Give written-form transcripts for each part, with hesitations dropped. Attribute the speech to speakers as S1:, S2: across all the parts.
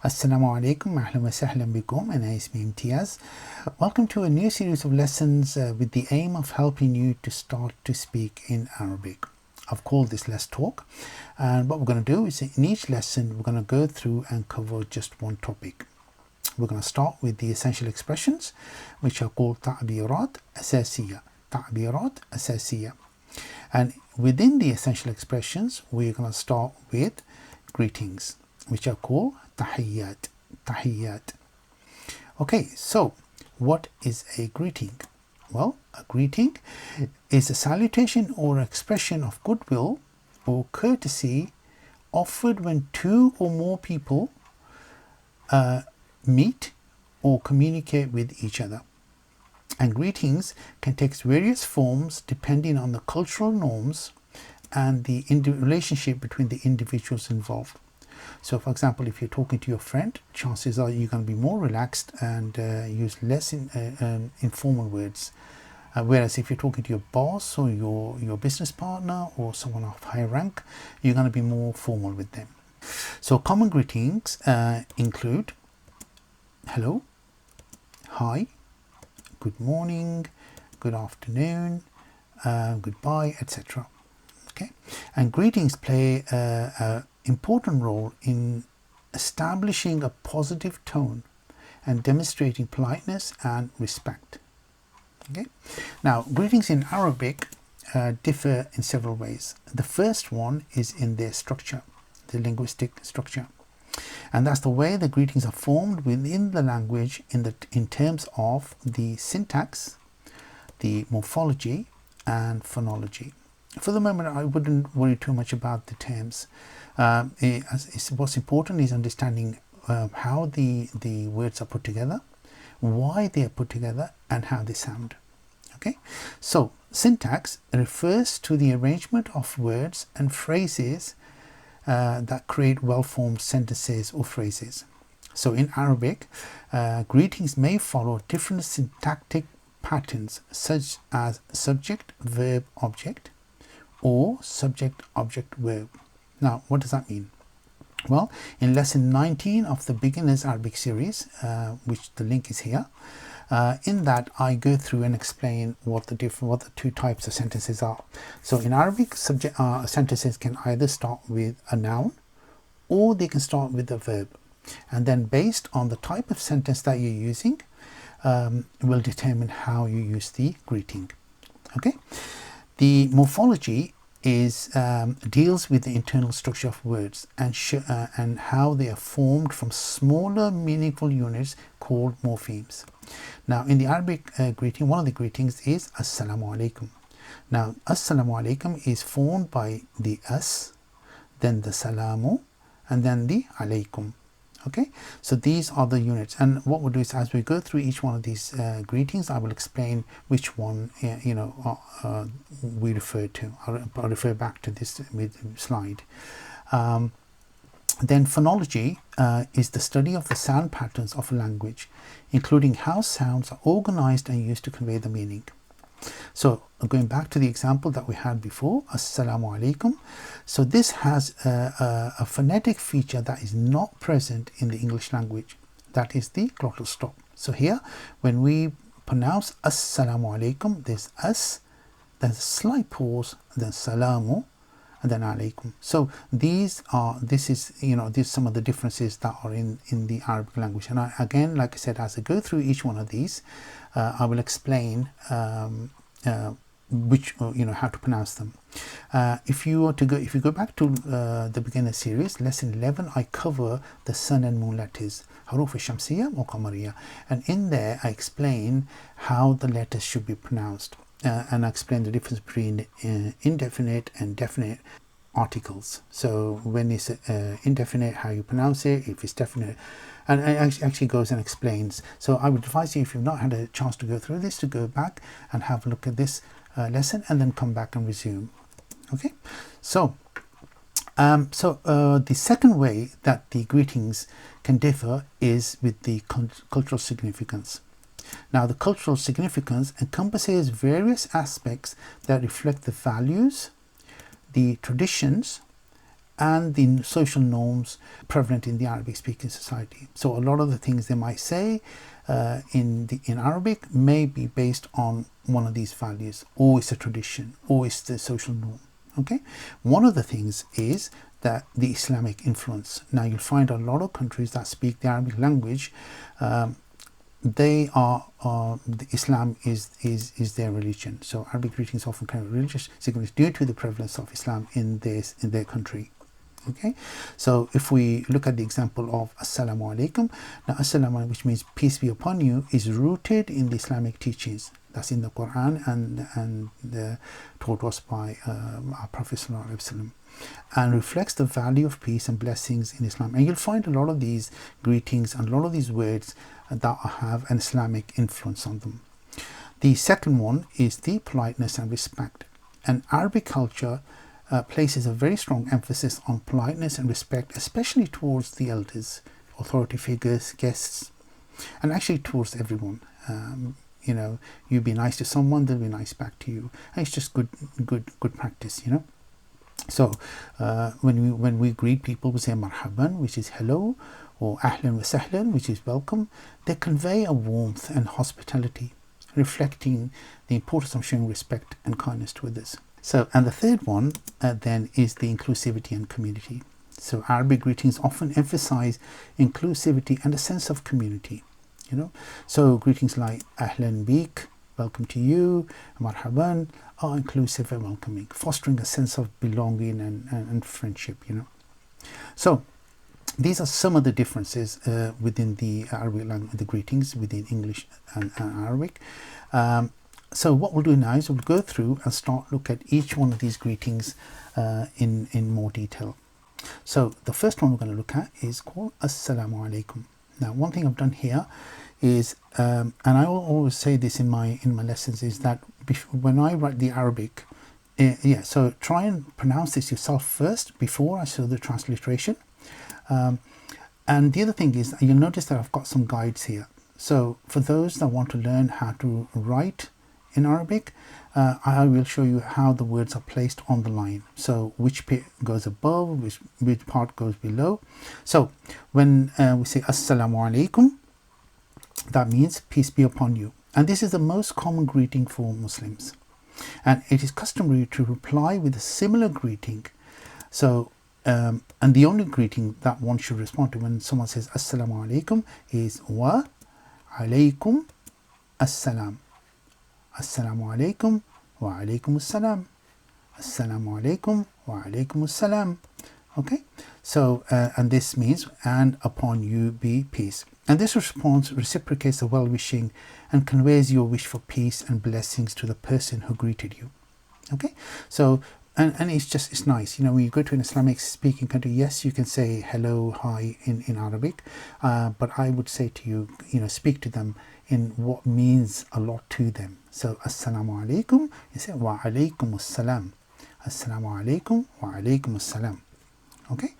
S1: Assalamu alaykum, ahlan wa sahlan bikum, and ismi imtiaz. Welcome to a new series of lessons with the aim of helping you to start to speak in Arabic. I've called this Let's Talk, and what we're going to do is in each lesson we're going to go through and cover just one topic. We're going to start with the essential expressions, which are called ta'birat asasiya. Ta'birat asasiya. And within the essential expressions, we're going to start with greetings, which are called tahiyyat. Tahiyyat. Okay, so what is a greeting? Well, a greeting is a salutation or expression of goodwill or courtesy offered when two or more people meet or communicate with each other. And greetings can take various forms depending on the cultural norms and the relationship between the individuals involved. So, for example, if you're talking to your friend, chances are you're going to be more relaxed and use less informal words. Whereas if you're talking to your boss or your business partner or someone of higher rank, you're going to be more formal with them. So common greetings include hello, hi, good morning, good afternoon, goodbye, etc. Okay, and greetings play an important role in establishing a positive tone and demonstrating politeness and respect. Okay, now greetings in Arabic differ in several ways. The first one is in their structure, the linguistic structure, and that's the way the greetings are formed within the language in terms of the syntax, the morphology, and phonology. For the moment, I wouldn't worry too much about the terms. What's important is understanding how the words are put together, why they are put together, and how they sound. Okay, so syntax refers to the arrangement of words and phrases that create well-formed sentences or phrases. So in Arabic, greetings may follow different syntactic patterns such as subject, verb, object, or subject, object, verb. Now, what does that mean? Well, in lesson 19 of the Beginners Arabic series, which the link is here, in that I go through and explain what the two types of sentences are. So in Arabic, sentences can either start with a noun or they can start with a verb, and then based on the type of sentence that you're using, will determine how you use the greeting. Okay, the morphology is deals with the internal structure of words and how they are formed from smaller meaningful units called morphemes. Now in the Arabic greeting, one of the greetings is Assalamu alaykum. Now Assalamu alaykum is formed by the as, then the salamu, and then the alaykum. Okay, so these are the units, and what we'll do is as we go through each one of these greetings, I will explain which one we refer to. I'll refer back to this slide. Then phonology is the study of the sound patterns of a language, including how sounds are organized and used to convey the meaning. So going back to the example that we had before, Assalamu alaykum. So this has a phonetic feature that is not present in the English language. That is the glottal stop. So here, when we pronounce Assalamu alaykum, there's as, there's a slight pause, then salamu, and then alaykum. So these are some of the differences that are in the Arabic language. And again, like I said, as I go through each one of these, I will explain which how to pronounce them. If you go back to the beginner series, lesson 11, I cover the sun and moon letters, haruf al-shamsiyya wa qamariyya, and in there I explain how the letters should be pronounced, and I explain the difference between indefinite and definite articles. So when it's indefinite, how you pronounce it, if it's definite, and it actually goes and explains. So I would advise you, if you've not had a chance to go through this, to go back and have a look at this lesson and then come back and resume. Okay, so the second way that the greetings can differ is with the cultural significance. Now the cultural significance encompasses various aspects that reflect the values, the traditions, and the social norms prevalent in the Arabic speaking society. So a lot of the things they might say in Arabic may be based on one of these values, or it's a tradition, or it's the social norm. Okay, one of the things is that the Islamic influence. Now you'll find a lot of countries that speak the Arabic language, they are Islam is their religion. So Arabic greetings often carry religious significance due to the prevalence of Islam in their country. Okay, so if we look at the example of Assalamu alaykum, now Assalamu, which means peace be upon you, is rooted in the Islamic teachings. That's in the Quran and taught to us by our Prophet Sallallahu Alaihi Wasallam, and reflects the value of peace and blessings in Islam. And you'll find a lot of these greetings and a lot of these words that have an Islamic influence on them. The second one is the politeness and respect. And Arabic culture places a very strong emphasis on politeness and respect, especially towards the elders, authority figures, guests, and actually towards everyone. You know, you be nice to someone, they'll be nice back to you, and it's just good practice, you know. So when we greet people, we say Marhaban, which is hello, or Ahlan wa Sahlan, which is welcome. They convey a warmth and hospitality, reflecting the importance of showing respect and kindness to others. So, and the third one then is the inclusivity and community. So Arabic greetings often emphasize inclusivity and a sense of community, you know. So greetings like Ahlan Bik, welcome to you, Marhaban, are inclusive and welcoming, fostering a sense of belonging and friendship, you know. So these are some of the differences within the Arabic language, the greetings within English and Arabic. So what we'll do now is we'll go through and start look at each one of these greetings in more detail. So the first one we're going to look at is called Assalamu alaykum. Now, one thing I've done here is, and I will always say this in my lessons, is that when I write the Arabic, so try and pronounce this yourself first before I show the transliteration. And the other thing is, you'll notice that I've got some guides here. So for those that want to learn how to write in Arabic, I will show you how the words are placed on the line. So which bit goes above, which part goes below. So when we say Assalamu alaykum, that means peace be upon you. And this is the most common greeting for Muslims. And it is customary to reply with a similar greeting. So, and the only greeting that one should respond to when someone says Assalamu alaykum is wa alaykum assalam. Assalamu alaykum wa alaykum assalam. Assalamu alaykum wa alaykum assalam. Okay, so and this means and upon you be peace. And this response reciprocates the well-wishing and conveys your wish for peace and blessings to the person who greeted you. Okay, so and it's nice, you know, when you go to an Islamic speaking country, yes, you can say hello, hi in Arabic, but I would say to you, you know, speak to them in what means a lot to them. So Assalamu alaykum, you say wa alaykum assalam. Assalamu alaykum wa alaykum assalam. Okay,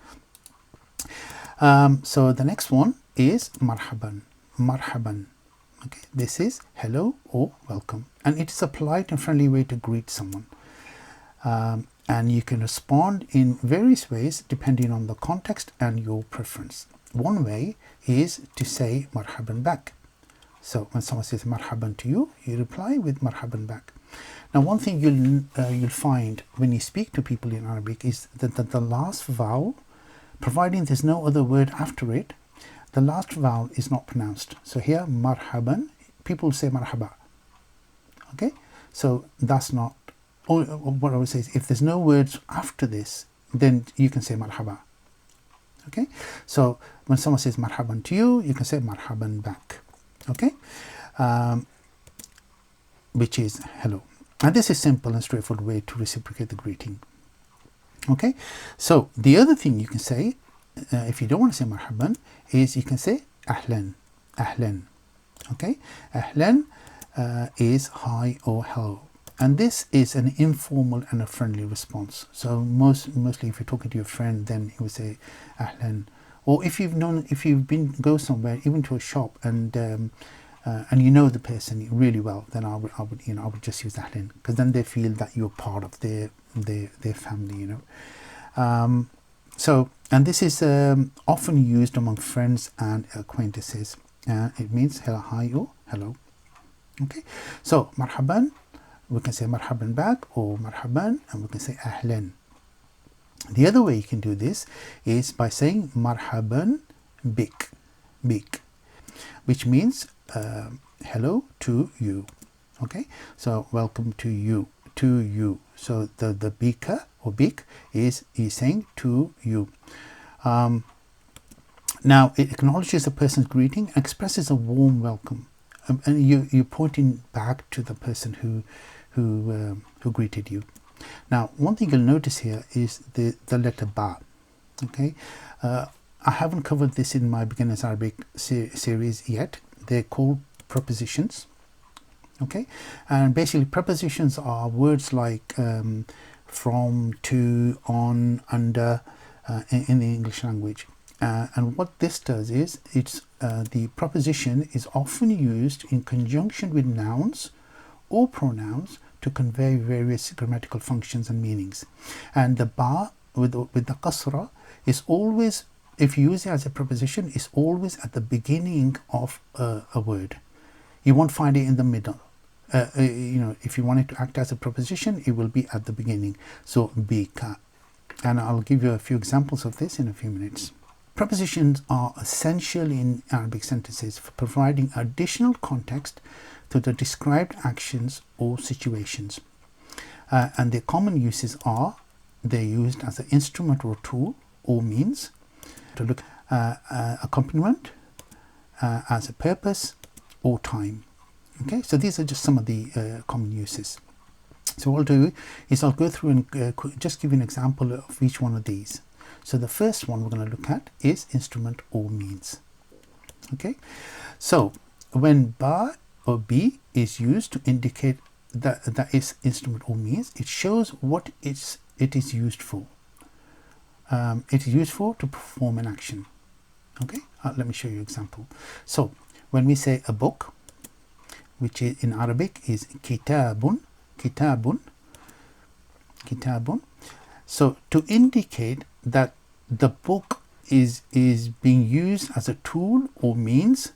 S1: so the next one is Marhaban. Marhaban. Okay, this is hello or welcome, and it is a polite and friendly way to greet someone. And you can respond in various ways depending on the context and your preference. One way is to say Marhaban back. So when someone says Marhaban to you, you reply with Marhaban back. Now, one thing you'll find when you speak to people in Arabic is that the last vowel, providing there's no other word after it, the last vowel is not pronounced. So here, Marhaban, people say Marhaba. Okay, so that's not. Or what I would say is, if there's no words after this, then you can say Marhaba. Okay, so when someone says Marhaban to you, you can say Marhaban back. Okay, which is hello. And this is simple and straightforward way to reciprocate the greeting. Okay, so the other thing you can say, if you don't want to say Marhaban, is you can say Ahlan. Ahlan. Okay, Ahlan is hi or hello. And this is an informal and a friendly response. So mostly if you're talking to your friend, then you would say Ahlan. Or if you've go somewhere, even to a shop, and you know the person really well, then I would just use Ahlan, because then they feel that you're part of their family, you know. So, and this is often used among friends and acquaintances. It means hello, hi, or hello. Okay, so marhaban, we can say marhaban back, or marhaban, and we can say ahlan. The other way you can do this is by saying marhaban bik, bik, which means hello to you. Okay, so welcome to you, to you. So the bika or bik is saying to you. Now it acknowledges a person's greeting and expresses a warm welcome, and you're pointing back to the person who greeted you. Now, one thing you'll notice here is the letter ba. Okay, I haven't covered this in my beginner's Arabic series yet. They're called prepositions. Okay, and basically prepositions are words like from, to, on, under in the English language. And what this does is the preposition is often used in conjunction with nouns or pronouns to convey various grammatical functions and meanings. And the ba with the qasra is always, if you use it as a preposition, is always at the beginning of a word. You won't find it in the middle. If you want it to act as a preposition, it will be at the beginning. So bika, and I'll give you a few examples of this in a few minutes. Prepositions are essential in Arabic sentences for providing additional context to the described actions or situations. And their common uses are, they're used as an instrument or tool or means to look accompaniment, as a purpose or time. Okay, so these are just some of the common uses. So what I'll do is I'll go through and just give you an example of each one of these. So the first one we're going to look at is instrument or means. Okay, so when ba or be is used to indicate that is instrument or means, it shows what it is used for. It is used for to perform an action. Okay, let me show you an example. So when we say a book, which is in Arabic is kitabun, kitabun, kitabun. So to indicate that the book is being used as a tool or means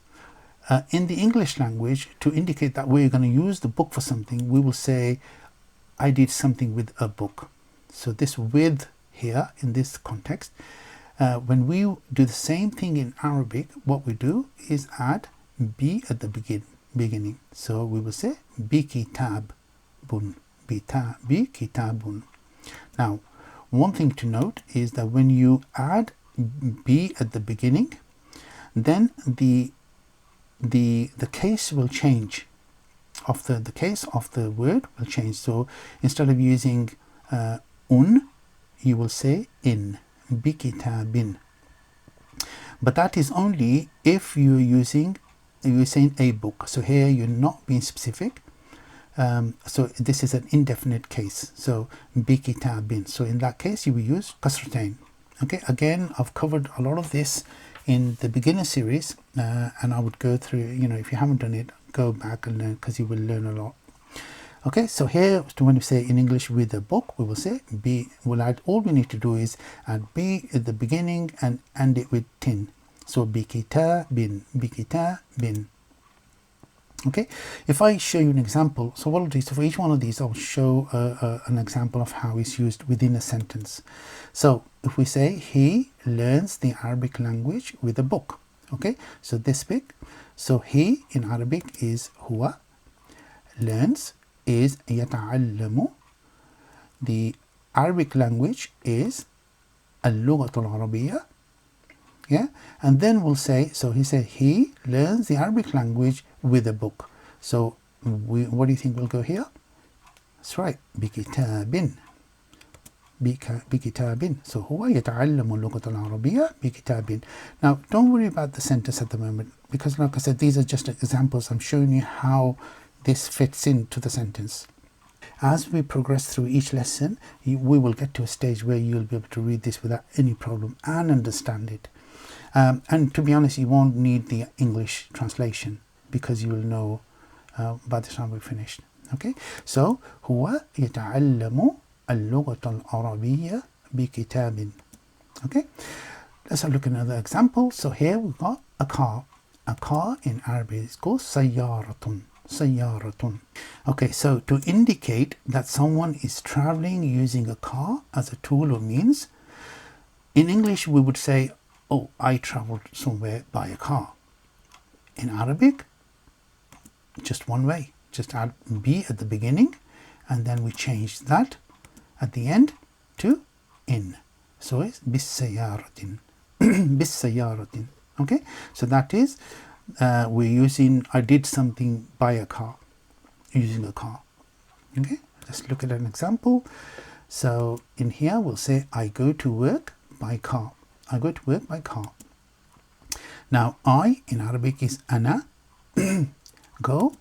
S1: in the English language, to indicate that we're going to use the book for something, we will say I did something with a book. So this with here in this context, when we do the same thing in Arabic, what we do is add be at the beginning. So we will say bi kitabun, bi kitabun. Now, one thing to note is that when you add be at the beginning, then the case will change. Of the case of the word will change. So instead of using you will say in, bi kitabin. But that is only if you're saying a book. So here you're not being specific. So this is an indefinite case. So bi kitabin. So in that case you will use kasratain. Okay, again I've covered a lot of this in the beginner series, and I would go through, if you haven't done it, go back and learn, because you will learn a lot. Okay, so here when we say in English with a book, we will say be. We'll add, all we need to do is add be at the beginning and end it with tin. So bi kitabin, bi kitabin. Okay, if I show you an example, so what I'll do is for each one of these I'll show an example of how it's used within a sentence. So if we say he learns the Arabic language with a book. Okay, so this bit, so he in Arabic is huwa, learns is yata'allamu, the Arabic language is al-lughatul arabiyya. Yeah, and then we'll say, so he said he learns the Arabic language with a book. So what do you think will go here? That's right, بكتاب, بكتاب. So هو يتعلم اللغة العربية بكتاب. Now don't worry about the sentence at the moment, because like I said, these are just examples. I'm showing you how this fits into the sentence. As we progress through each lesson, we will get to a stage where you'll be able to read this without any problem and understand it. And to be honest, you won't need the English translation, because you will know by the time we're finished. Okay, so هو يتعلم اللغة العربية بكتاب. Okay, let's have a look at another example. So here we've got a car. A car in Arabic is called sayyaratun. Sayyaratun. Okay, so to indicate that someone is traveling using a car as a tool or means, in English we would say, oh, I traveled somewhere by a car. In Arabic, just one way. Just add be at the beginning, and then we change that at the end to in. So it's bisayyaratin. Bisayyaratin. Okay, so that is we're using I did something by a car, using a car. Okay, let's look at an example. So in here we'll say I go to work by car. I go to work by car. Now I in Arabic is ana. Go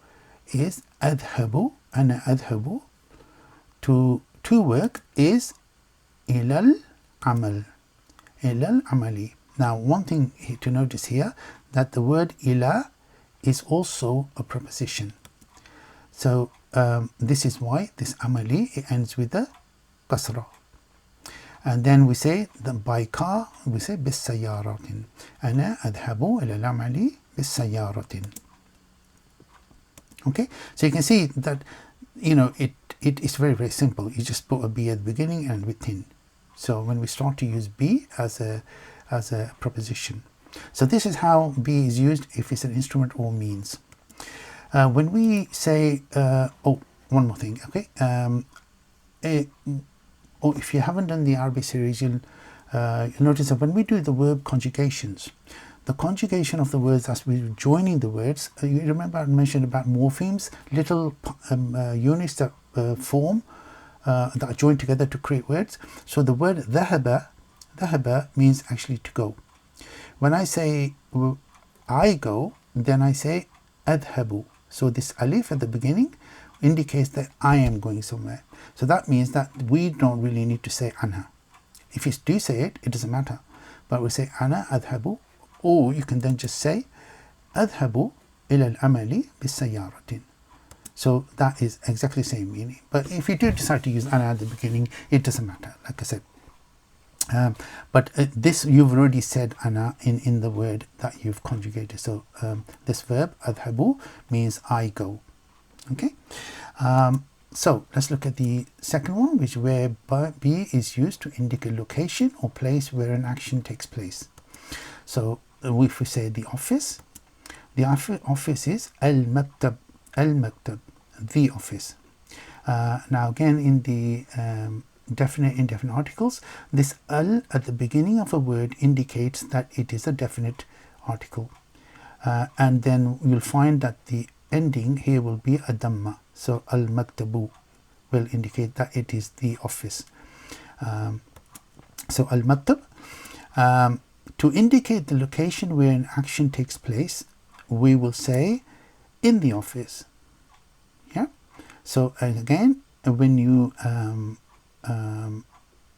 S1: is adhabu. Ana adhabu. To work is ilal amal. Ilal amali. Now one thing to notice here, that the word ila is also a preposition. So this is why this amali, it ends with a kasra. And then we say that by car, we say bis sayyaratin. Ana adhabu ila al-amali bis sayyaratin. Okay, so you can see that, you know, it is very, very simple. You just put a be at the beginning and within. So when we start to use be as a preposition. So this is how be is used if it's an instrument or means. When we say, oh, one more thing, okay. If you haven't done the Arabic series, you'll notice that when we do the verb conjugations, the conjugation of the words as we're joining the words, you remember I mentioned about morphemes, little units that form, that are joined together to create words. So the word dhahaba means actually to go. When I say I go, then I say adhabu. So this alif at the beginning indicates that I am going somewhere. So that means that we don't really need to say ana. If you do say it, it doesn't matter. But we say ana adhabu, or you can then just say adhabu ila al-amali bis-sayyaratin. So that is exactly the same meaning. But if you do decide to use ana at the beginning, it doesn't matter, like I said. But this you've already said ana in the word that you've conjugated. So this verb adhabu means I go. Okay. So let's look at the second one, which where be is used to indicate location or place where an action takes place. So if we say the office is al-maktab, al-maktab, the office. Now again, in the definite indefinite articles, this al at the beginning of a word indicates that it is a definite article, and then you'll find that the ending here will be a damma. So al-maktabu will indicate that it is the office. So al-maktab, to indicate the location where an action takes place, we will say in the office. Yeah. So again, when you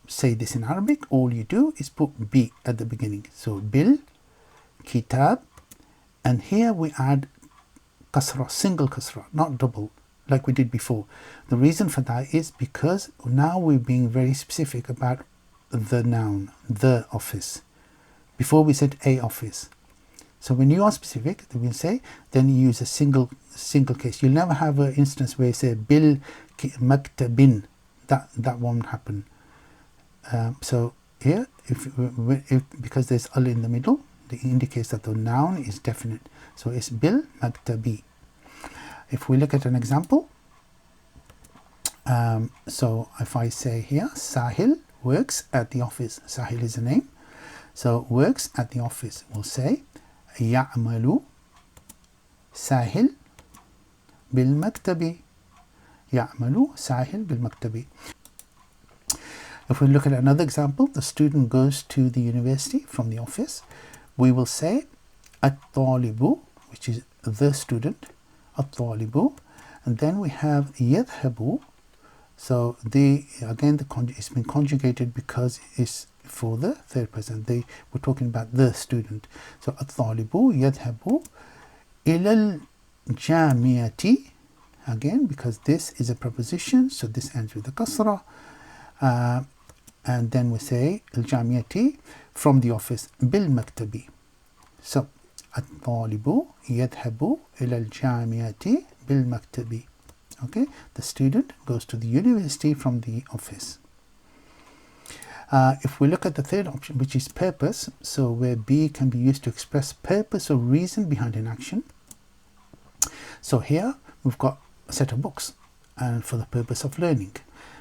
S1: say this in Arabic, all you do is put bi at the beginning. So bil kitab, and here we add kasra, single kasra, not double, like we did before. The reason for that is because now we're being very specific about the noun, the office. Before we said a office. So when you are specific, we'll say, then you use a single case. You'll never have an instance where you say bil maktabin. That won't happen. So here, if because there's al in the middle, it indicates that the noun is definite. So it's bil maktabi. If we look at an example, so if I say here, Sahil works at the office. Sahil is a name. So works at the office. We'll say يعمل ساهل بالمكتب. يعمل ساهل بالمكتب. If we look at another example, the student goes to the university from the office. We will say الطالب, which is the student, الطالب, and then we have يذهب. So it's been conjugated because it's for the third person. We're talking about the student. So الطالب يذهب إلى الجامعة, again because this is a preposition, so this ends with a kasra. and then we say الجامعة from the office بالمكتب. So الطالب يذهب إلى الجامعة بالمكتب. Okay, the student goes to the university from the office. If we look at the third option, which is purpose, so where be can be used to express purpose or reason behind an action. So here we've got a set of books and for the purpose of learning.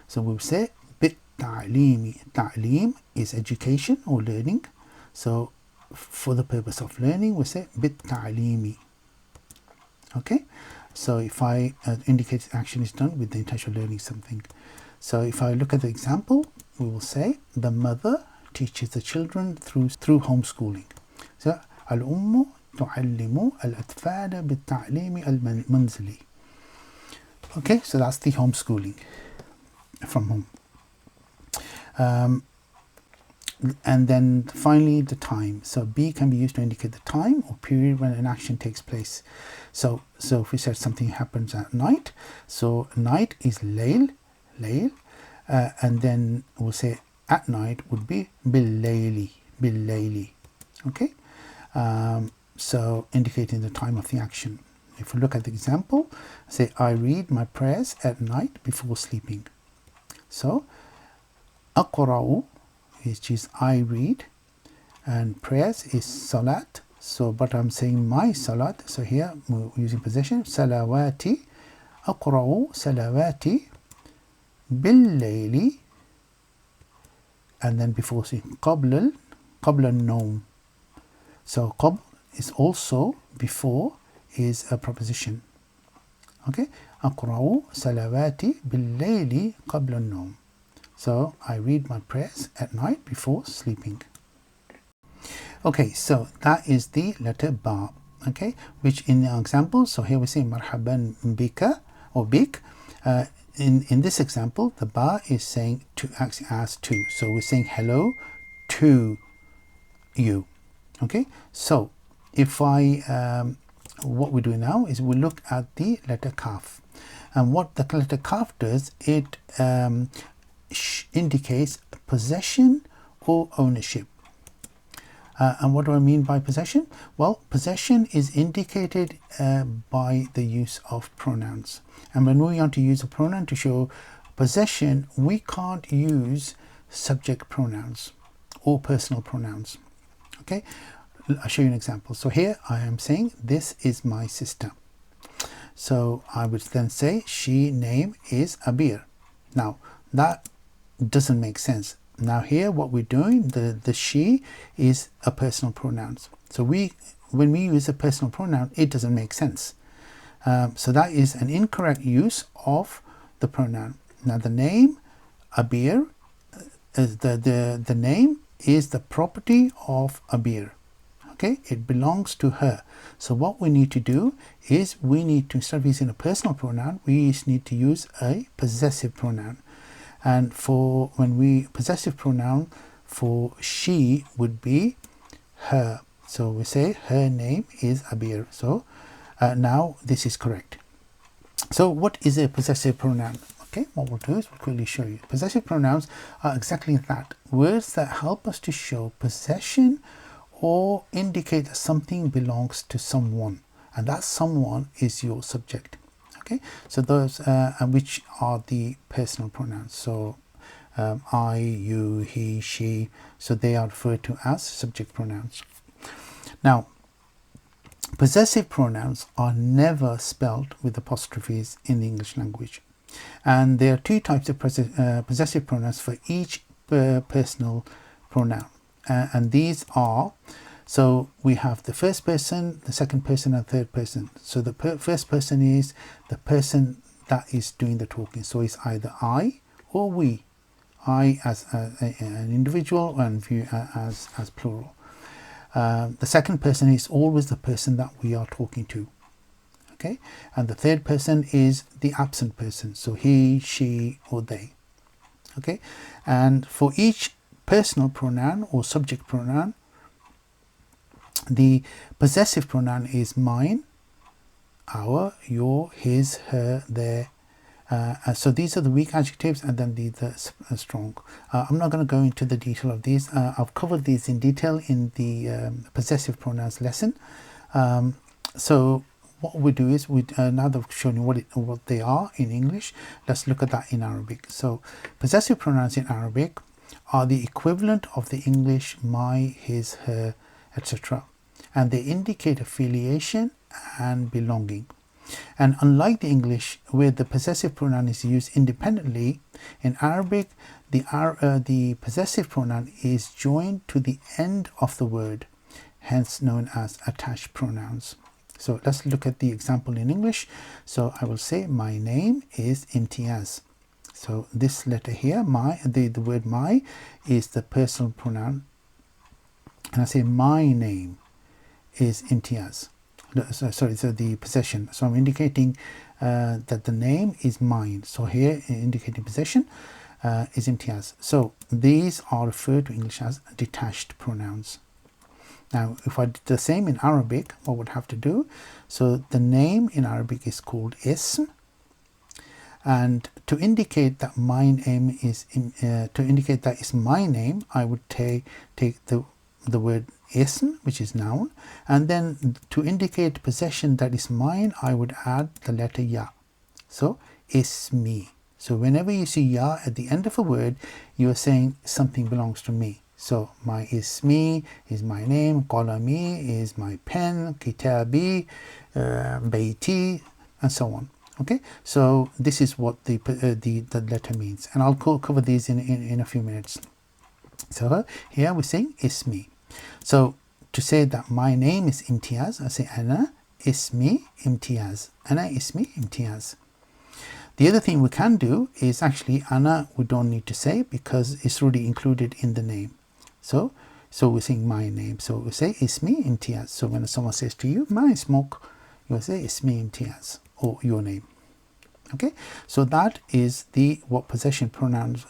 S1: So we'll say بالتعليم. تعليم is education or learning. So for the purpose of learning we say بالتعليم. Okay, so if I indicate action is done with the intention of learning something. So if I look at the example, we will say the mother teaches the children through homeschooling. So الأم تعلم الأطفال بالتعليم المنزلي. Okay, so that's the homeschooling from home. And then finally the time. So be can be used to indicate the time or period when an action takes place. So if we said something happens at night, so night is layl, and then we'll say at night would be bil-layli. Okay, so indicating the time of the action. If we look at the example, say I read my prayers at night before sleeping. So أقرأ, which is I read, and prayers is salat. So but I'm saying my salat, so here we're using possession. Salawati, أقرأ salawati بالليل, and then before saying قبل النوم. So قبل is also before is a preposition. Okay, أقرأ صلواتي بالليل قبل النوم. So I read my prayers at night before sleeping. Okay, so that is the letter ba. Okay, which in the example, so here we say Marhaban bika or bik. In this example, the ba is saying to act as to. So we're saying hello to you. Okay, so if I what we do now is we look at the letter kaf, and what the letter kaf does, it indicates possession or ownership. And what do I mean by possession? Well, possession is indicated by the use of pronouns, and when we want to use a pronoun to show possession, we can't use subject pronouns or personal pronouns. Okay, I'll show you an example. So here I am saying this is my sister. So I would then say she name is Abir. Now that doesn't make sense. Now here what we're doing, the she is a personal pronoun. So when we use a personal pronoun, it doesn't make sense. So that is an incorrect use of the pronoun. Now the name Abir, the name is the property of Abir. Okay, it belongs to her. So what we need to do is we need to, instead of using a personal pronoun, we need to use a possessive pronoun. And for possessive pronoun for she would be her. So we say her name is Abir. So now this is correct. So what is a possessive pronoun? Okay, what we'll do is we'll quickly show you. Possessive pronouns are exactly that. Words that help us to show possession or indicate that something belongs to someone, and that someone is your subject. Okay, so those which are the personal pronouns. So I, you, he, she, so they are referred to as subject pronouns. Now possessive pronouns are never spelled with apostrophes in the English language, and there are two types of possessive pronouns for each personal pronoun, and these are, so we have the first person, the second person, and third person. So the first person is the person that is doing the talking, so it's either I or we. I as an individual and you as plural. The second person is always the person that we are talking to. Okay, and the third person is the absent person, so he, she, or they. Okay, and for each personal pronoun or subject pronoun, the possessive pronoun is mine, our, your, his, her, their, So these are the weak adjectives, and then the strong. I'm not going to go into the detail of these. I've covered these in detail in the possessive pronouns lesson. So what we do is, now that I've shown you what they are in English, let's look at that in Arabic. So possessive pronouns in Arabic are the equivalent of the English my, his, her, etc. And they indicate affiliation and belonging. And unlike the English, where the possessive pronoun is used independently, in Arabic, the possessive pronoun is joined to the end of the word, hence known as attached pronouns. So let's look at the example in English. So I will say, my name is Imtiaz. So this letter here, the word my, is the personal pronoun. And I say, my name is Imtiaz. Sorry, so the possession. So I'm indicating that the name is mine. So here, indicating possession is Imtiaz. So these are referred to in English as detached pronouns. Now, if I did the same in Arabic, what would I have to do? So the name in Arabic is called ism. And to indicate that my name is it's my name, I would take the word ism, which is noun, and then to indicate possession that is mine, I would add the letter ya. So ismi. So whenever you see ya at the end of a word, you are saying something belongs to me. So my ismi is my name, qalami is my pen, kitabi, bayti, and so on. Okay, so this is what the letter means, and I'll cover these in a few minutes. So here we're saying ismi. So to say that my name is Imtiaz, I say ana ismi Imtiaz. Ana ismi Imtiaz. The other thing we can do is actually ana we don't need to say because it's already included in the name. So we're saying my name. So we say ismi Imtiaz. So when someone says to you, my smoke, you'll say ismi Imtiaz, or your name. Okay, so that is what possessive pronouns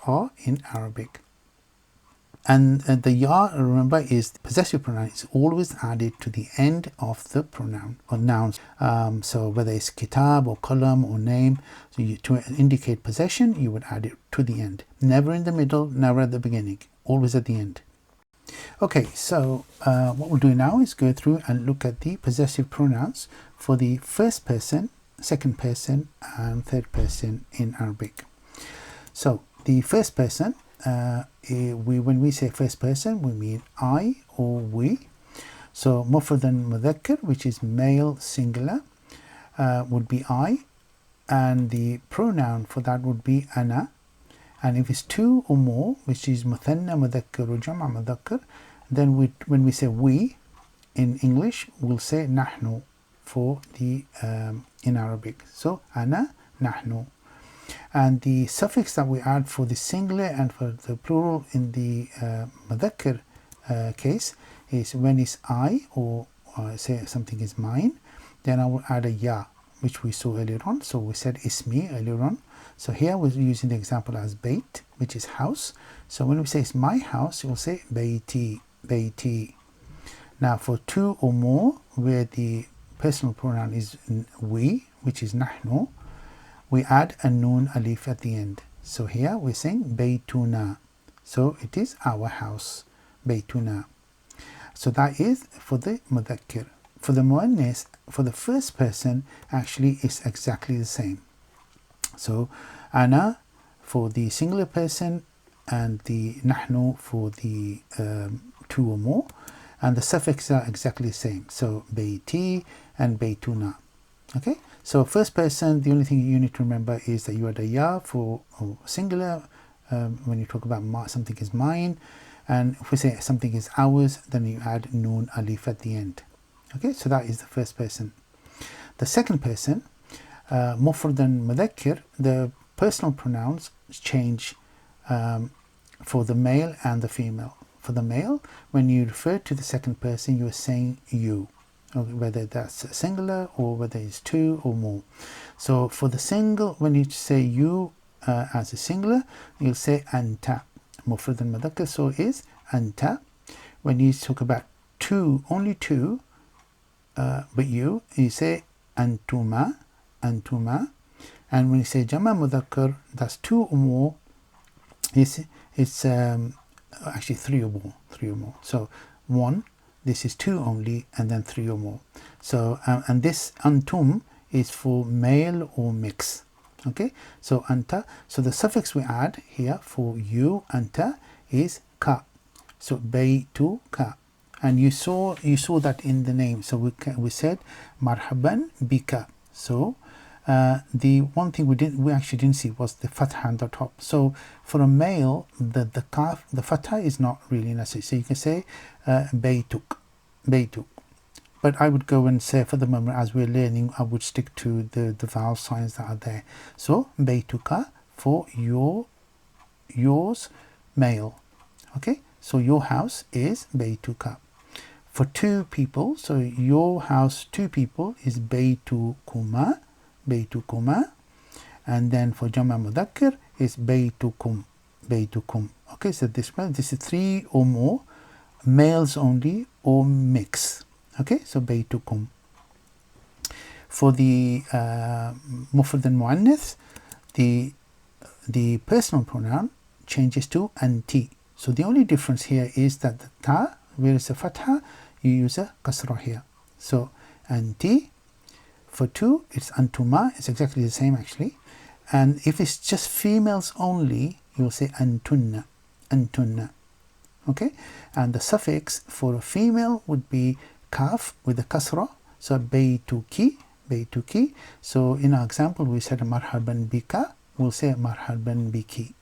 S1: are in Arabic. And the ya, remember, is the possessive pronoun is always added to the end of the pronoun or nouns. So whether it's kitab or qalam or name, so to indicate possession, you would add it to the end. Never in the middle, never at the beginning, always at the end. Okay, so what we'll do now is go through and look at the possessive pronouns for the first person, second person, and third person in Arabic. So the first person, when we say first person, we mean I or we. So mufrad and mudhakkar, which is male singular, would be I, and the pronoun for that would be ana. And if it's two or more, which is muthanna mudhakkar or jam'a mudhakkar, then when we say we in English, we'll say nahnu for the in Arabic. So ana, nahnu. And the suffix that we add for the singular and for the plural in the mudhakkar case is when it's I or say something is mine, then I will add a ya, which we saw earlier on. So we said ismi earlier on. So here we're using the example as bait, which is house. So when we say it's my house, you'll say bayti, bayti. Now for two or more, where the personal pronoun is we, which is nahnu, we add a noon alif at the end. So here we're saying baytuna. So it is our house, baytuna. So that is for the mudhakkir. For the muannas, for the first person, actually it's exactly the same. So ana for the singular person and the nahnu for the two or more, and the suffixes are exactly the same. So bayti and baytuna. Okay, so first person, the only thing you need to remember is that you add a ya for singular when you talk about something is mine, and if we say something is ours, then you add noon alif at the end. Okay, so that is the first person. The second person, mufrad and mudhakkir, the personal pronouns change for the male and the female. For the male, when you refer to the second person, you are saying you, whether that's singular or whether it's two or more. So for the single, when you say you as a singular, you'll say anta. Mufrad and mudhakkar, so is anta. When you talk about two, only two, but you say antuma, antuma. And when you say Jama Mudhakkar, that's two or more. It's actually three or more. So one, this is two only, and then three or more. So and this antum is for male or mix. Okay, so anta, so the suffix we add here for you, anta, is ka. So baytuka, and you saw that in the name. So we said Marhaban bika. So the one thing we actually didn't see was the fatha on the top. So for a male, the kaf, the fatha is not really necessary. So you can say baytuk. But I would go and say, for the moment, as we're learning, I would stick to the vowel signs that are there. So baytuka for yours, male. Okay, so your house is baytuka. For two people, so your house, two people, is baytukuma, and then for jama mudhakkar is baytukum. Okay, so this is three or more, males only or mix. Okay, so baytukum. For the mufrad and muannath, the personal pronoun changes to anti. So the only difference here is that the ta, where is a fatha, you use a kasra here. So anti. For two, it's antuma. It's exactly the same actually. And if it's just females only, you'll say antunna. Okay, and the suffix for a female would be kaf with a kasra. So baytuki. So in our example, we said marhaban bika. We'll say marhaban biki.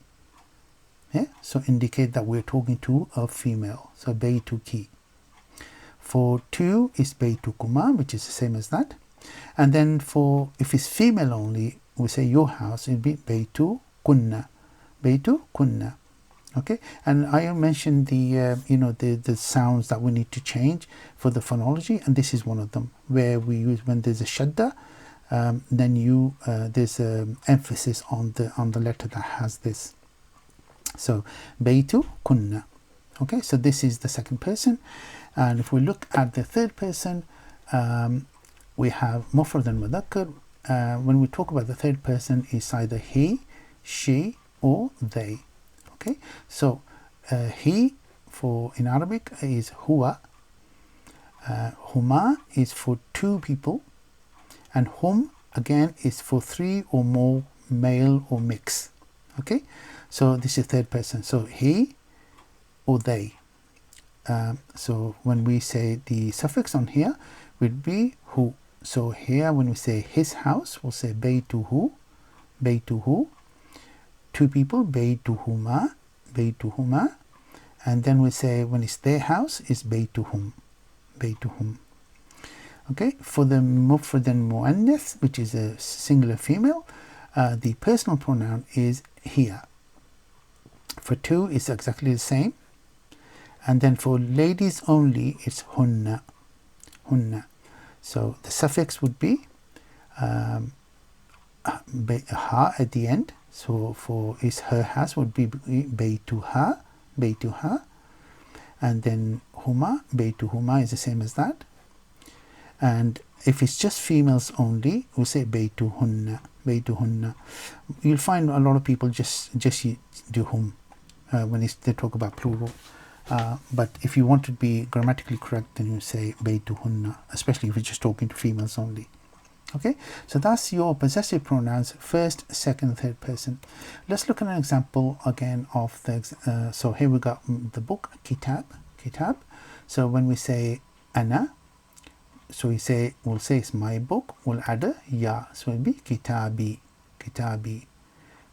S1: Yeah, so indicate that we're talking to a female. So baytuki. For two is baytukuma, which is the same as that. And then for, if it's female only, we say your house, it'll be baytukunna. Okay, and I mentioned the sounds that we need to change for the phonology, and this is one of them, where we use, when there's a shadda, then there's an emphasis on the letter that has this. So baytukunna. Okay, so this is the second person. And if we look at the third person, we have mufrad and mudhakkar. When we talk about the third person, it's either he, she, or they. Okay, so he for in Arabic is huwa, huma is for two people, and hum again is for three or more, male or mix. Okay, so this is third person, so he or they. So when we say the suffix on here would be hu. So here when we say his house, we'll say baytuhu. Two people, baytuhuma, and then we say when it's their house, is baytuhum. Okay, for the mufrad and muannath, which is a singular female, the personal pronoun is hiya. For two, it's exactly the same. And then for ladies only, it's hunna. So the suffix would be ha at the end. So for is her house would be baytuha, and then huma, baytuhuma is the same as that. And if it's just females only, we'll say baytuhunna. You'll find a lot of people just do hum when they talk about plural. But if you want to be grammatically correct, then you say baytuhunna, especially if you're just talking to females only. Okay, so that's your possessive pronouns, first, second, third person. Let's look at an example again of the, so here we got the book, kitab. So when we say ana, so we'll say it's my book, we'll add a ya, so it'll be kitabi.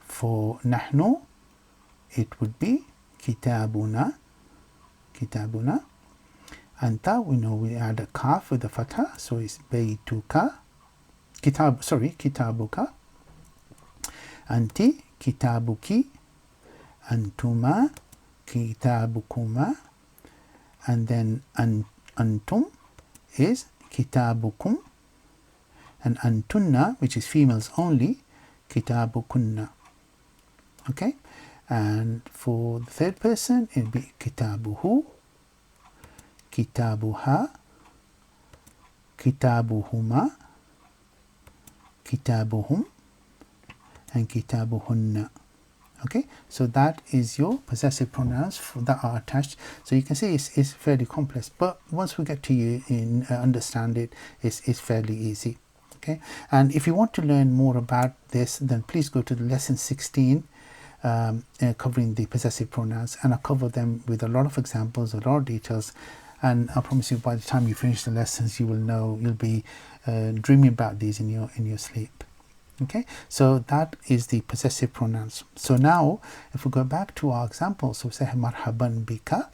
S1: For nahnu, it would be kitabuna. Anta, we know we add a kaf with a fatha, so it's baytuka. Kitabuka. Anti, kitabuki. Antuma, kitabukuma. And then antum is kitabukum. And antunna, which is females only, kitabukunna. Okay, and for the third person, it'll be kitabuhu, kitabuha, kitabuhuma, kitabuhum, and kitabuhunna. Okay, so that is your possessive pronouns that are attached. So you can see it's fairly complex, but once we get to you in understand it, it's fairly easy. Okay, and if you want to learn more about this, then please go to the lesson 16 covering the possessive pronouns, and I cover them with a lot of examples, a lot of details, and I promise you by the time you finish the lessons, you will know, you'll be dreaming about these in your sleep. Okay, so that is the possessive pronouns. So now if we go back to our example, so we say marhaban bika.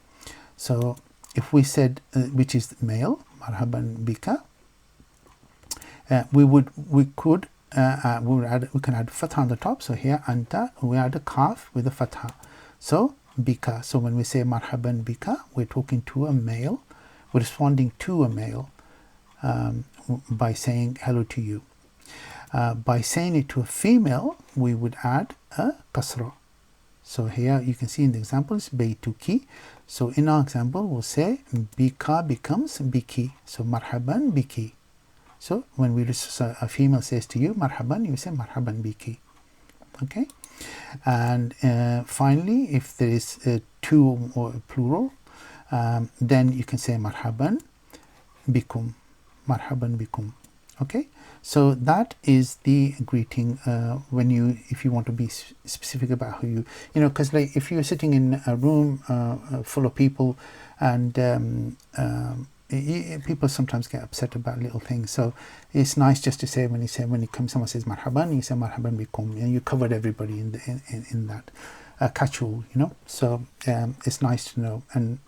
S1: So if we said which is male, marhaban bika, we can add fatha on the top. So here anta, we add a kaf with a fatha, so bika. So when we say marhaban bika, we're talking to a male, we're responding to a male by saying hello to you. By saying it to a female, we would add a kasra. So here you can see in the example it's baytuki. So in our example we'll say bika becomes biki, so marhaban biki. So when a female says to you marhaban, you say marhaban biki. Okay, and finally, if there is two or plural, then you can say marhaban bikum, marhaban bikum. Okay, so that is the greeting if you want to be specific about who you know, because like if you're sitting in a room full of people, and people sometimes get upset about little things, so it's nice just to say when someone says marhaban, you say marhaban bikum, and you covered everybody in that catch-all, you know. So it's nice to know and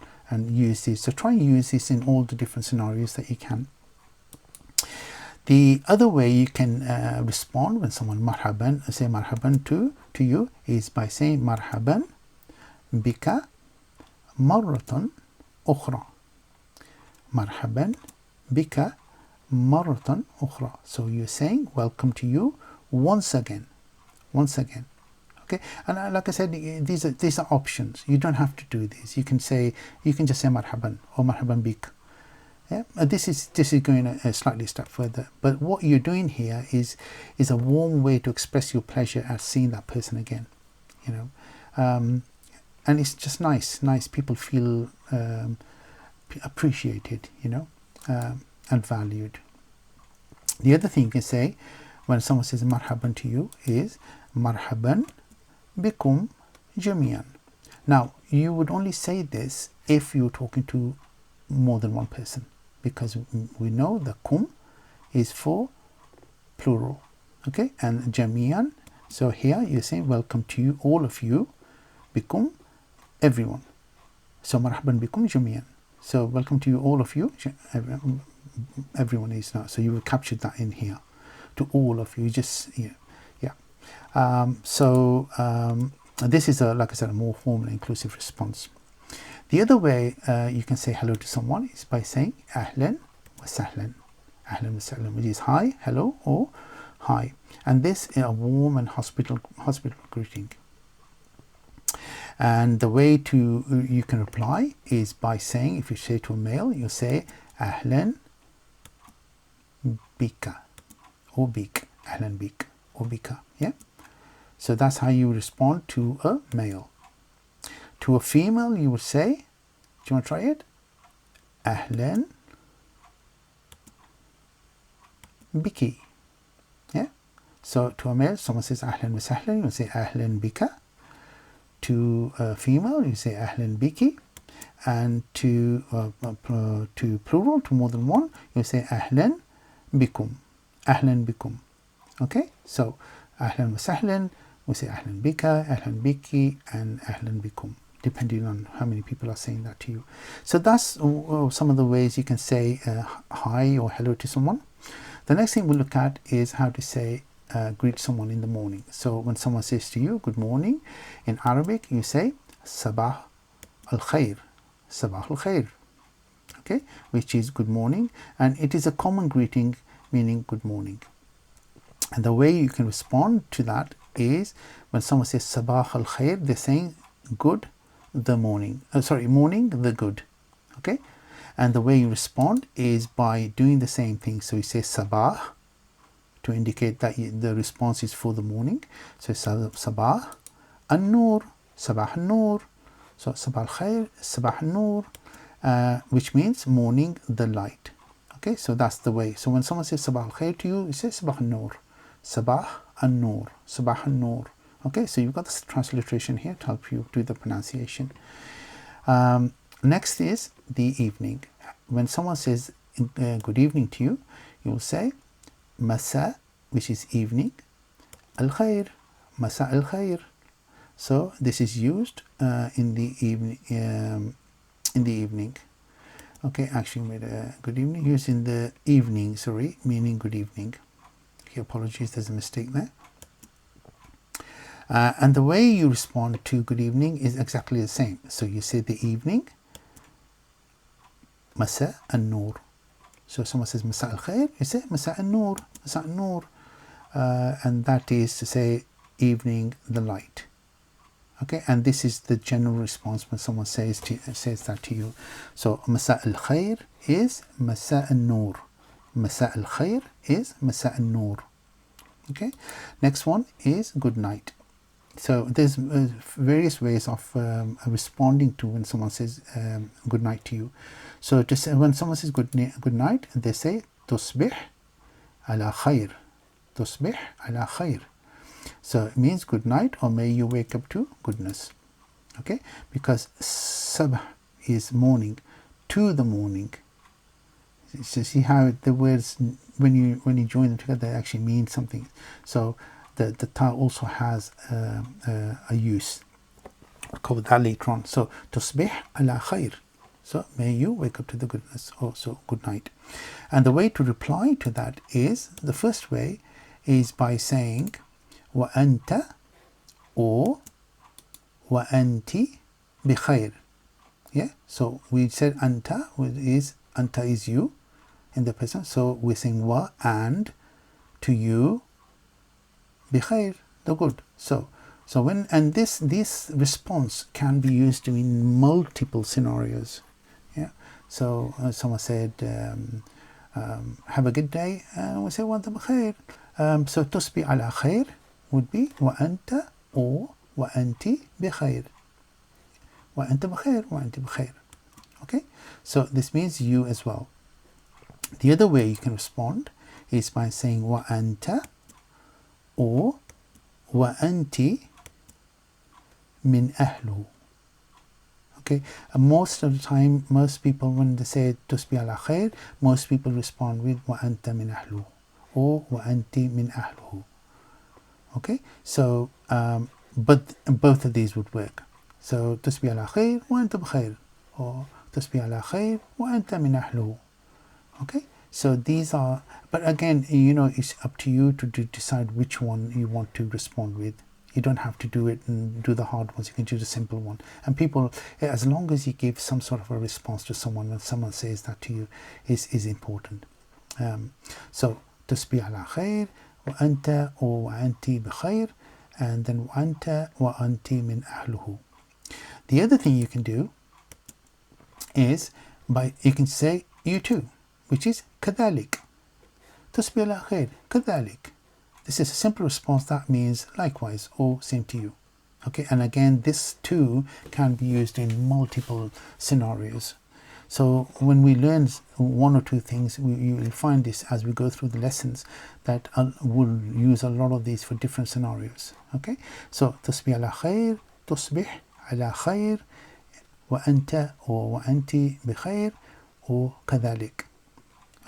S1: use this. So try and use this in all the different scenarios that you can. The other way you can respond when someone say marhaban to you is by saying marhaban bika marratan ukhra. Marhaban bika marratan ukhra. So you're saying welcome to you once again. Okay, and like I said, these are options. You don't have to do this. You can just say marhaban or marhaban bik. Yeah, this is going a slightly step further, but what you're doing here is a warm way to express your pleasure at seeing that person again, you know, and it's just nice. People feel appreciated, you know, and valued. The other thing you can say when someone says marhaban to you is marhaban bikum jamian. Now you would only say this if you're talking to more than one person, because we know the kum is for plural, okay, and jamian. So here you're saying welcome to you, all of you, bikum, everyone. So marhaban bikum jamian. So welcome to you, all of you, everyone is now. So you will capture that in here, to all of you. Just this is like I said, a more formal, inclusive response. The other way you can say hello to someone is by saying ahlan wa sahlan. Ahlan wa sahlan, which is hi, hello, or hi. And this is a warm and hospitable greeting. And the way you can reply is by saying, if you say to a male, you say ahlan bika or bik, ahlan bik or bika. Yeah. So that's how you respond to a male. To a female, you would say, do you want to try it? Ahlan biki. Yeah. So to a male, someone says ahlan wa sahlan, you say ahlan bika. To a female, you say ahlan biki. And to plural, to more than one, you say ahlan bikum. Ahlan bikum. Okay. So ahlan wa sahlan, we say ahlan bika, ahlan biki, and ahlan bikum, depending on how many people are saying that to you. So that's some of the ways you can say hi or hello to someone. The next thing we'll look at is how to say greet someone in the morning. So when someone says to you good morning, in Arabic you say sabah al khair, sabah al khair, okay, which is good morning, and it is a common greeting meaning good morning. And the way you can respond to that is when someone says sabah al khair, they're saying good the morning, morning the good, okay. And the way you respond is by doing the same thing. So you say sabah to indicate that the response is for the morning. So sabah an-nur, sabah an-nur. So sabah al-khair, sabah an-nur, which means morning, the light. Okay, so that's the way. So when someone says sabah al-khair to you, you say sabah an-nur, sabah an-nur, sabah an-nur. Okay, so you've got this transliteration here to help you do the pronunciation. Next is the evening. When someone says good evening to you, you will say masa, which is evening, al-khair, masa al-khair. So this is used in the evening. Okay, actually made a good evening, used in the evening, sorry, meaning good evening. Okay, apologies, there's a mistake there. And the way you respond to good evening is exactly the same. So you say the evening, masa an-nur. So if someone says masa al-khair, you say masa an-nur, masa an-nur. And that is to say evening, the light. Okay, and this is the general response when someone says that to you. So masa al-khair is masa an-nur. Masa al-khair is masa an-nur. Okay, next one is good night. So there's various ways of responding to when someone says good night to you. So to say, when someone says good night, they say tusbih ala khair, tusbih ala khair. So it means good night, or may you wake up to goodness. Okay, because sabah is morning, to the morning. So see how the words, when you join them together, they actually mean something. So the ta also has a use. I'll cover that later on. So tusbih ala khair, so may you wake up to the goodness, also good night. And the way to reply to that is, the first way is by saying wa anta or wa anti bi khair. Yeah, so we said anta is you in the present, so we're saying wa, and to you, bi khair, the good. So when, and this response can be used in multiple scenarios. Yeah, so someone said have a good day, and we say wa anta bi khair. So tusbi ala khair would be wa anta or wa anti bi khair. Wa anta bi khair, wa anti bi khair. Okay, so this means you as well. The other way you can respond is by saying wa anta or wa anti min ahlu. Okay, most of the time, most people, when they say tusbi ala khair, most people respond with wa anta min ahlu or wa anti min ahlu. Okay, so but both of these would work. So tusbi ala khair wa anta bi khair, or tusbi ala khair wa anta min ahlu. Okay, so these are, but again, you know, it's up to you to decide which one you want to respond with. You don't have to do it and do the hard ones. You can do the simple one. And people, as long as you give some sort of a response to someone when someone says that to you, is important. So tusbi ala khair wa anta or wa anti bi khair, and then wa anta wa anti min ahluhu. The other thing you can do is you can say you too, which is kadhalik. Tusbi ala khair, kadhalik. This is a simple response that means likewise or same to you. Okay, and again, this too can be used in multiple scenarios. So when we learn one or two things, you will find this as we go through the lessons, that we'll use a lot of these for different scenarios. Okay, so tusbih ala khair, tusbih ala khair, wa anta or wa anti bi khair, or kadhalik.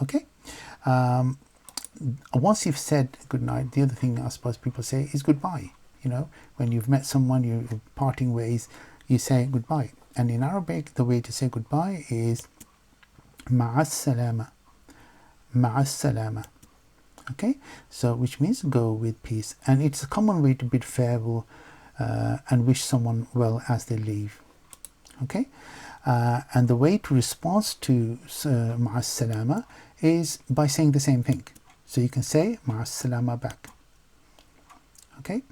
S1: Okay, once you've said good night, the other thing I suppose people say is goodbye. You know, when you've met someone, you're parting ways, you say goodbye. And in Arabic, the way to say goodbye is ma'as salama, ma'as salama. Okay, so which means go with peace, and it's a common way to bid farewell and wish someone well as they leave. Okay, and the way to respond to ma'as salama is by saying the same thing. So you can say ma'as salama back. Okay,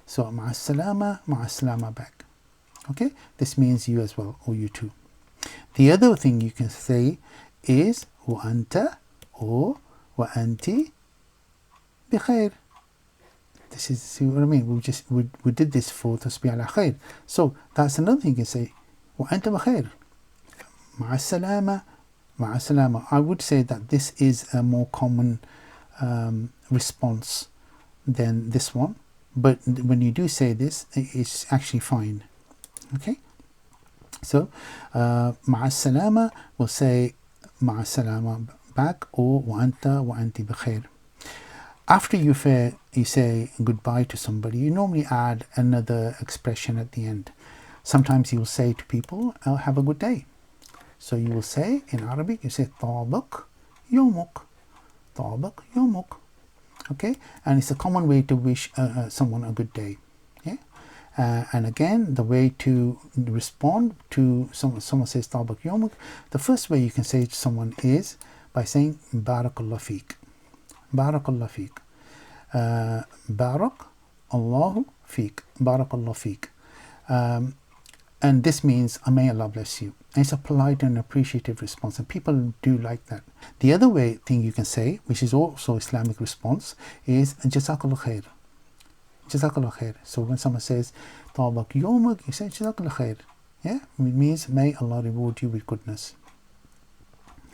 S1: so ma'as salama back. Okay, this means you as well, or you too. The other thing you can say is wa anta or wa anti بخير. This is, see what I mean? We did this for تصبيح على خير. So that's another thing you can say. وأنت بخير. مع السلامة. مع السلامة. I would say that this is a more common response than this one. But when you do say this, it's actually fine. Okay? So, مع السلامة, we'll say مع السلامة back, or وأنت وأنت بخير. After you say goodbye to somebody, you normally add another expression at the end. Sometimes you'll say to people, have a good day. So you will say, in Arabic, you say طابق يومك. طابق يومك. Okay? And it's a common way to wish someone a good day. Yeah? And again, the way to respond to someone says طابق يومك, the first way you can say to someone is by saying بارك الله فيك. بارك الله فيك. بارك الله فيك. بارك الله فيك. And this means, may Allah bless you. And it's a polite and appreciative response, and people do like that. The other thing you can say, which is also Islamic response, is Jazakallah khair. Jazakallah khair. So when someone says طابق يومك, you say Jazakallah khair. Yeah, it means may Allah reward you with goodness.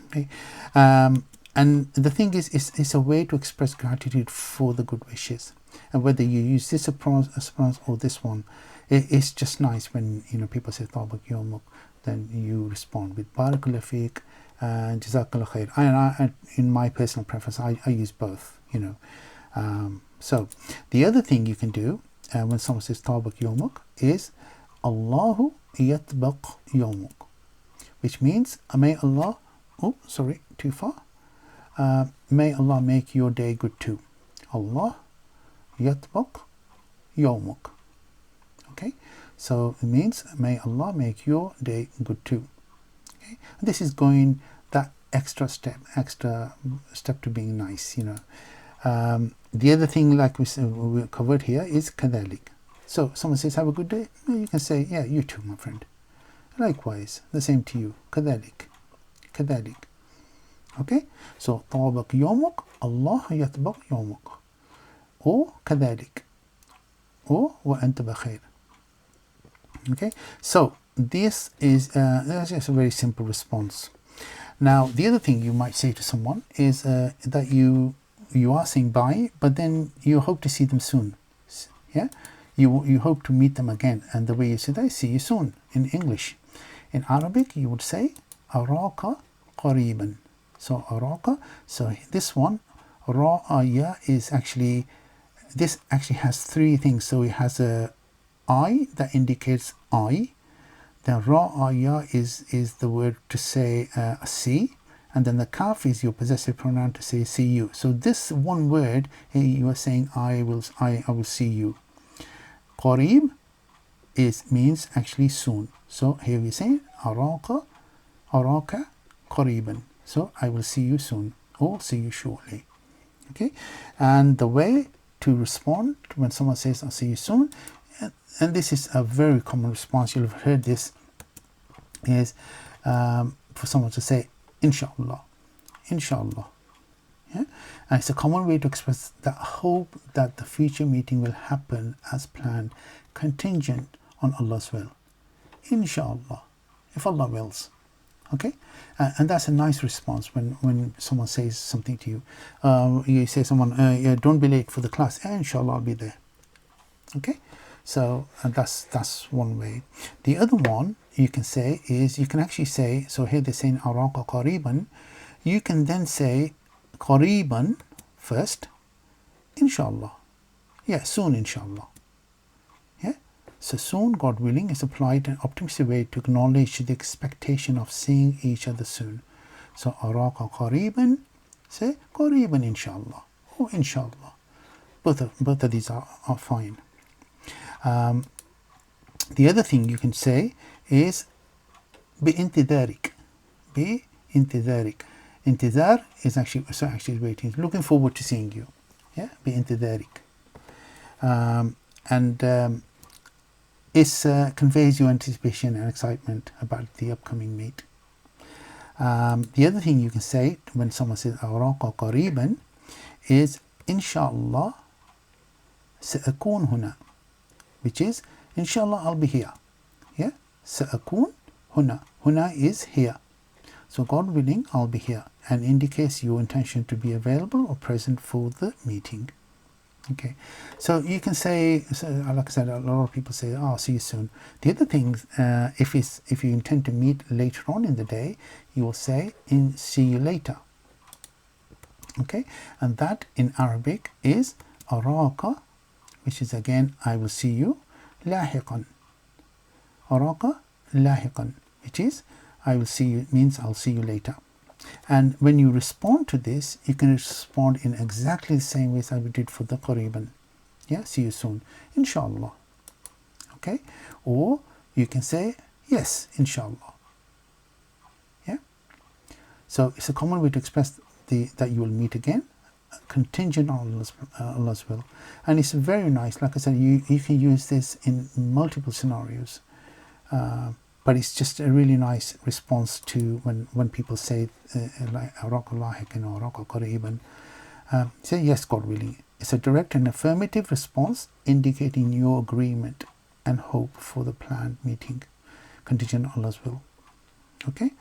S1: Okay. And the thing is, it's a way to express gratitude for the good wishes. And whether you use this response or this one, it's just nice when people say طابق يومك, then you respond with barakallah fiqh and jazakallah khair. And in my personal preference, I use both. So the other thing you can do when someone says طابق يومك is Allahu yatbaq yawmuk, which means may Allah, too far. May Allah make your day good too. Allah yatbaq yawmuk. Okay, so it means may Allah make your day good too. Okay, and this is going that extra step to being nice. The other thing, like we covered here, is كذلك. So someone says have a good day, you can say yeah, you too, my friend. Likewise, the same to you. كذلك. كذلك. Okay, so طابق يومك, الله يطبق يومك, or كذلك, or وأنت بخير. Okay, so this is that's just a very simple response. Now the other thing you might say to someone is that you are saying bye, but then you hope to see them soon. Yeah, you hope to meet them again, and the way you say that is see you soon in English. In Arabic you would say أراك قريبا. So أراك, so this one رأي is actually, this actually has three things. So it has a I that indicates I, then ra'aya is the word to say see, and then the kaf is your possessive pronoun to say see you. So this one word, you are saying I will see you. Qarib means actually soon. So here we say araka qariban. So I will see you soon, or see you shortly. Okay, and the way to respond when someone says I'll see you soon, and this is a very common response, you'll have heard this, is for someone to say inshallah. Inshallah. Yeah? And it's a common way to express the hope that the future meeting will happen as planned, contingent on Allah's will. Inshallah, if Allah wills. Okay, and that's a nice response when someone says something to you. You say someone, don't be late for the class. Inshallah, I'll be there. Okay, so that's one way. The other one you can say is, you can actually say, so here they're saying araka qariban, you can then say qariban first, inshallah. Yeah, soon inshallah. Yeah, so soon, God willing, is applied an optimistic way to acknowledge the expectation of seeing each other soon. So araka qariban, say qariban inshallah, or inshallah. Both of these are fine. The other thing you can say is بِإِنْتِذَارِك. بِإِنْتِذَارِك. Intidhar is actually waiting, looking forward to seeing you. Yeah, بِإِنْتِذَارِك. And it conveys your anticipation and excitement about the upcoming meet. The other thing you can say when someone says أراك قريبا is inshallah سأكون هنا, which is inshallah I'll be here. Yeah, سأكون هنا. Huna is here. So God willing, I'll be here, and indicates your intention to be available or present for the meeting. Okay, so you can say, so like I said, a lot of people say, "Oh, see you soon." The other thing, if you intend to meet later on in the day, you will say, "See you later." Okay, and that in Arabic is araka, which is again, I will see you, lahiqan. Araka lahiqan, which is I will see you, means I'll see you later. And when you respond to this, you can respond in exactly the same way as we did for the qariban. Yeah, see you soon, inshallah. Okay, or you can say yes, inshallah. Yeah, so it's a common way to express that you will meet again, contingent on Allah's will. And it's very nice. Like I said, you can use this in multiple scenarios. But it's just a really nice response to when people say like araka lahiqan or araka qariban. Say yes, God willing. It's a direct and affirmative response indicating your agreement and hope for the planned meeting, contingent on Allah's will. Okay.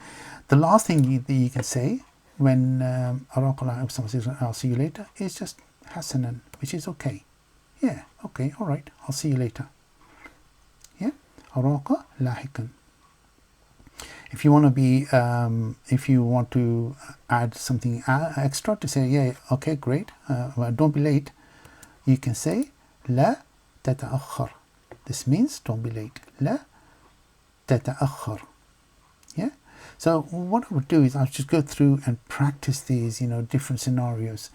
S1: The last thing you can say when araka lahiqan, someone says I'll see you later, is just hasanan, which is okay. Yeah, okay, all right, I'll see you later. Yeah, araka lahiqan. If you want to be, if you want to add something extra to say, yeah, okay, great, well, don't be late, you can say la tata'akhkhar. This means don't be late. La tata'akhkhar. Yeah. So what I would do is I'll just go through and practice these, different scenarios.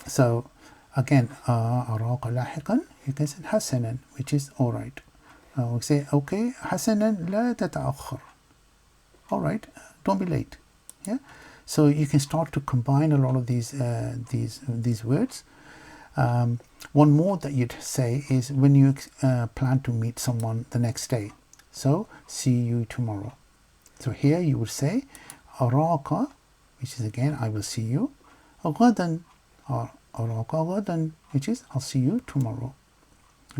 S1: So again, araka lahiqan, you can say hasanan, which is all right. We say, okay, hasanan la tata'akhkhar. All right, don't be late. Yeah, so you can start to combine a lot of these words. One more that you'd say is when you plan to meet someone the next day. So see you tomorrow. So here you would say araka, which is again I will see you. Ghadan, or araka ghadan, which is I'll see you tomorrow.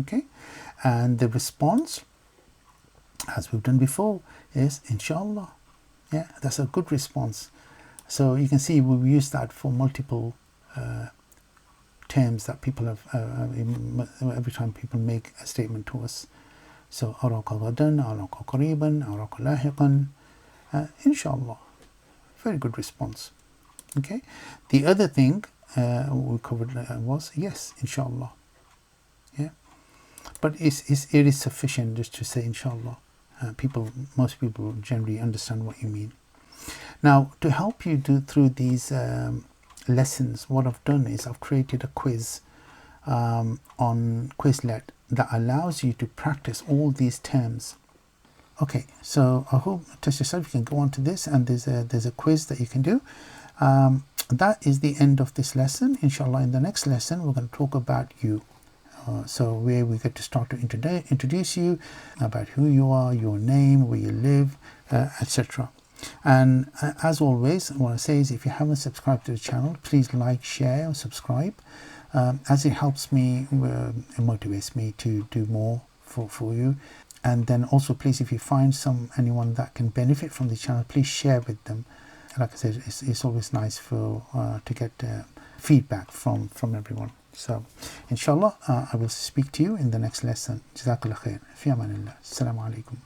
S1: Okay, and the response, as we've done before, is inshallah. Yeah, that's a good response. So you can see we've used that for multiple terms that people have every time people make a statement to us. So araka ghadan, araka qariban, araka lahiqan, inshallah. Very good response. Okay. The other thing we covered was yes, inshallah. Yeah, but it is sufficient just to say inshallah. Most people generally understand what you mean. Now, to help you through these lessons, what I've done is I've created a quiz on Quizlet that allows you to practice all these terms. Okay, so I hope, test yourself, you can go on to this, and there's a quiz that you can do. That is the end of this lesson. Inshallah, in the next lesson, we're going to talk about you. So where we get to start to introduce you about who you are, your name, where you live, etc. And as always, what I say is if you haven't subscribed to the channel, please like, share, or subscribe, as it helps me, it motivates me to do more for you. And then also, please, if you find anyone that can benefit from the channel, please share with them. Like I said, it's always nice to get feedback from everyone. So, inshallah, I will speak to you in the next lesson. Jazakallah khair. Fi amanillah. Assalamu alaykum.